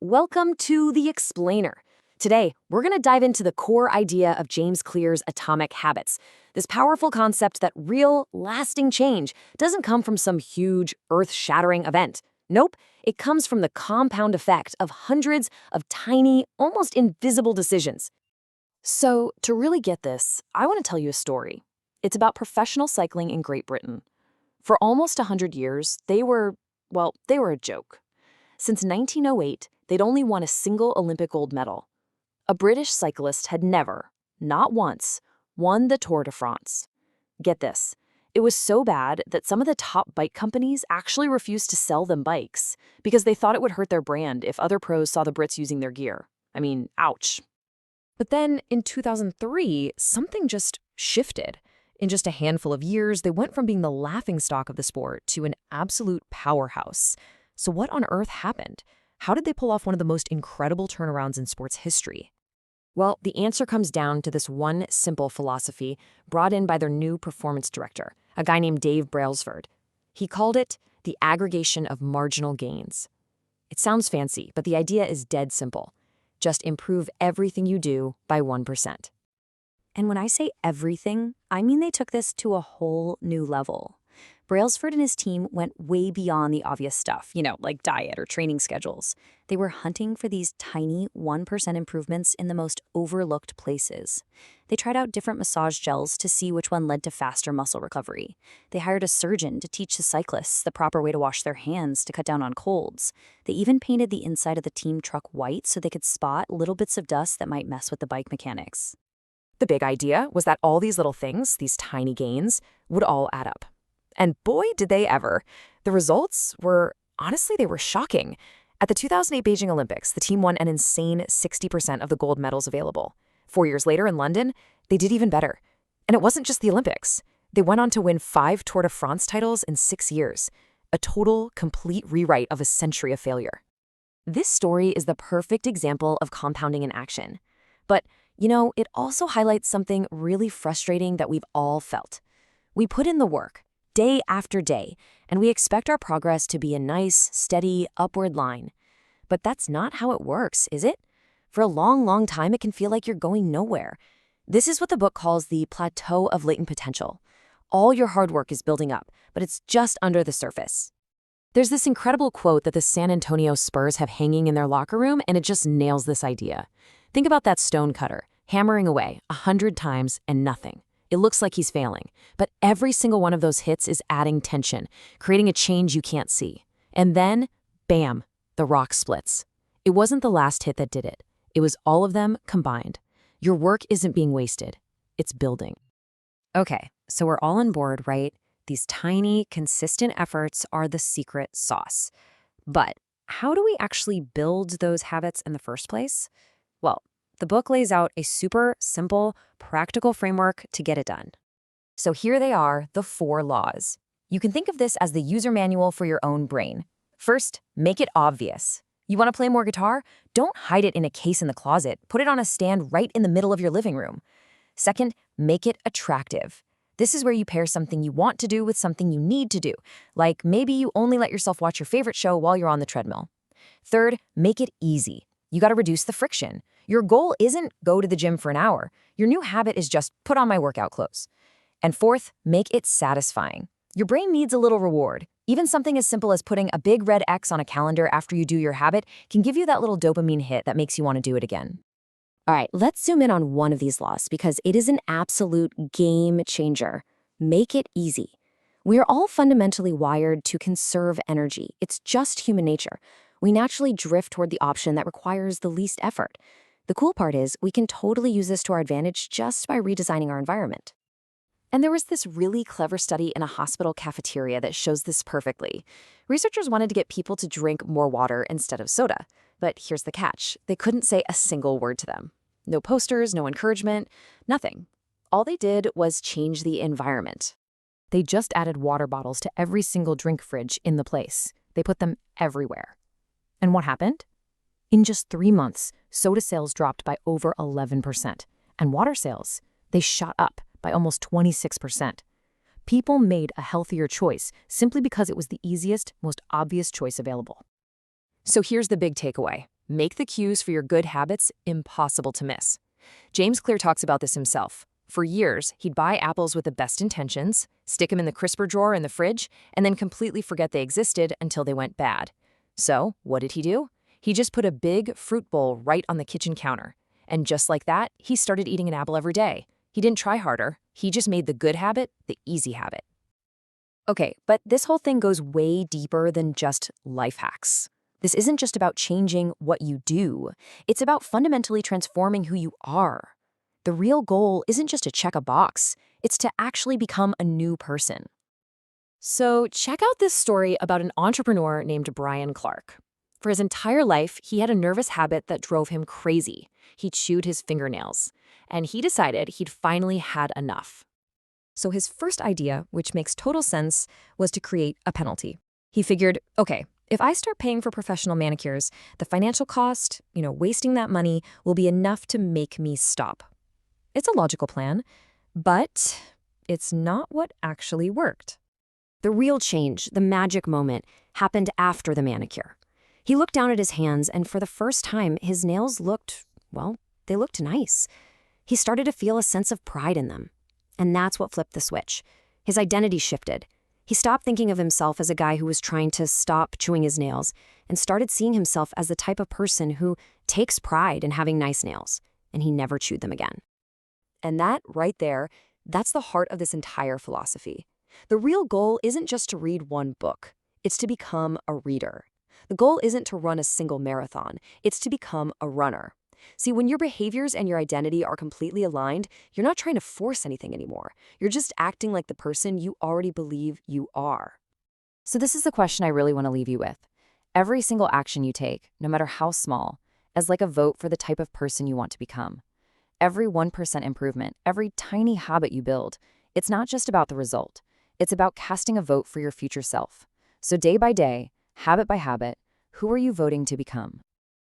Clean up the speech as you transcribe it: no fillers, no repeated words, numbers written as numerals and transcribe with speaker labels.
Speaker 1: Welcome to The Explainer. Today, we're going to dive into the core idea of James Clear's atomic habits, this powerful concept that real, lasting change doesn't come from some huge, earth-shattering event. Nope, it comes from the compound effect of hundreds of tiny, almost invisible decisions. So, to really get this, I want to tell you a story. It's about professional cycling in Great Britain. For almost 100 years, they were a joke. Since 1908, they'd only won a single Olympic gold medal. A British cyclist had never, not once, won the Tour de France. Get this, it was so bad that some of the top bike companies actually refused to sell them bikes because they thought it would hurt their brand if other pros saw the Brits using their gear. I mean, ouch. But then in 2003, something just shifted. In just a handful of years, they went from being the laughingstock of the sport to an absolute powerhouse. So what on earth happened? How did they pull off one of the most incredible turnarounds in sports history? Well, the answer comes down to this one simple philosophy brought in by their new performance director, a guy named Dave Brailsford. He called it the aggregation of marginal gains. It sounds fancy, but the idea is dead simple. Just improve everything you do by 1%. And when I say everything, I mean they took this to a whole new level. Brailsford and his team went way beyond the obvious stuff, like diet or training schedules. They were hunting for these tiny 1% improvements in the most overlooked places. They tried out different massage gels to see which one led to faster muscle recovery. They hired a surgeon to teach the cyclists the proper way to wash their hands to cut down on colds. They even painted the inside of the team truck white so they could spot little bits of dust that might mess with the bike mechanics. The big idea was that all these little things, these tiny gains, would all add up. And boy, did they ever. The results were, honestly, they were shocking. At the 2008 Beijing Olympics, the team won an insane 60% of the gold medals available. 4 years later in London, they did even better. And it wasn't just the Olympics. They went on to win 5 Tour de France titles in 6 years, a total, complete rewrite of a century of failure. This story is the perfect example of compounding in action. But, it also highlights something really frustrating that we've all felt. We put in the work, day after day, and we expect our progress to be a nice, steady, upward line. But that's not how it works, is it? For a long, long time, it can feel like you're going nowhere. This is what the book calls the plateau of latent potential. All your hard work is building up, but it's just under the surface. There's this incredible quote that the San Antonio Spurs have hanging in their locker room, and it just nails this idea. Think about that stone cutter, hammering away 100 times and nothing. It looks like he's failing, but every single one of those hits is adding tension, creating a change you can't see. And then, bam, the rock splits. It wasn't the last hit that did it. It was all of them combined. Your work isn't being wasted. It's building. Okay, so we're all on board, right? These tiny, consistent efforts are the secret sauce. But how do we actually build those habits in the first place? Well, the book lays out a super simple, practical framework to get it done. So here they are, the 4 laws. You can think of this as the user manual for your own brain. First, make it obvious. You want to play more guitar? Don't hide it in a case in the closet. Put it on a stand right in the middle of your living room. Second, make it attractive. This is where you pair something you want to do with something you need to do, like maybe you only let yourself watch your favorite show while you're on the treadmill. Third, make it easy. You got to reduce the friction. Your goal isn't go to the gym for an hour. Your new habit is just put on my workout clothes. And fourth, make it satisfying. Your brain needs a little reward. Even something as simple as putting a big red X on a calendar after you do your habit can give you that little dopamine hit that makes you want to do it again. All right, let's zoom in on one of these laws because it is an absolute game changer. Make it easy. We are all fundamentally wired to conserve energy. It's just human nature. We naturally drift toward the option that requires the least effort. The cool part is we can totally use this to our advantage just by redesigning our environment. And there was this really clever study in a hospital cafeteria that shows this perfectly. Researchers wanted to get people to drink more water instead of soda. But here's the catch. They couldn't say a single word to them. No posters, no encouragement, nothing. All they did was change the environment. They just added water bottles to every single drink fridge in the place. They put them everywhere. And what happened? In just 3 months, soda sales dropped by over 11%, and water sales, they shot up by almost 26%. People made a healthier choice simply because it was the easiest, most obvious choice available. So here's the big takeaway. Make the cues for your good habits impossible to miss. James Clear talks about this himself. For years, he'd buy apples with the best intentions, stick them in the crisper drawer in the fridge, and then completely forget they existed until they went bad. So, what did he do? He just put a big fruit bowl right on the kitchen counter. And just like that, he started eating an apple every day. He didn't try harder. He just made the good habit the easy habit. Okay, but this whole thing goes way deeper than just life hacks. This isn't just about changing what you do. It's about fundamentally transforming who you are. The real goal isn't just to check a box. It's to actually become a new person. So check out this story about an entrepreneur named Brian Clark. For his entire life, he had a nervous habit that drove him crazy. He chewed his fingernails. And he decided he'd finally had enough. So his first idea, which makes total sense, was to create a penalty. He figured, okay, if I start paying for professional manicures, the financial cost, wasting that money will be enough to make me stop. It's a logical plan, but it's not what actually worked. The real change, the magic moment, happened after the manicure. He looked down at his hands, and for the first time, his nails looked nice. He started to feel a sense of pride in them. And that's what flipped the switch. His identity shifted. He stopped thinking of himself as a guy who was trying to stop chewing his nails and started seeing himself as the type of person who takes pride in having nice nails, and he never chewed them again. And that right there, that's the heart of this entire philosophy. The real goal isn't just to read one book. It's to become a reader. The goal isn't to run a single marathon. It's to become a runner. See, when your behaviors and your identity are completely aligned, you're not trying to force anything anymore. You're just acting like the person you already believe you are. So this is the question I really want to leave you with. Every single action you take, no matter how small, is like a vote for the type of person you want to become. Every 1% improvement, every tiny habit you build, it's not just about the result. It's about casting a vote for your future self. So day by day, habit by habit, who are you voting to become?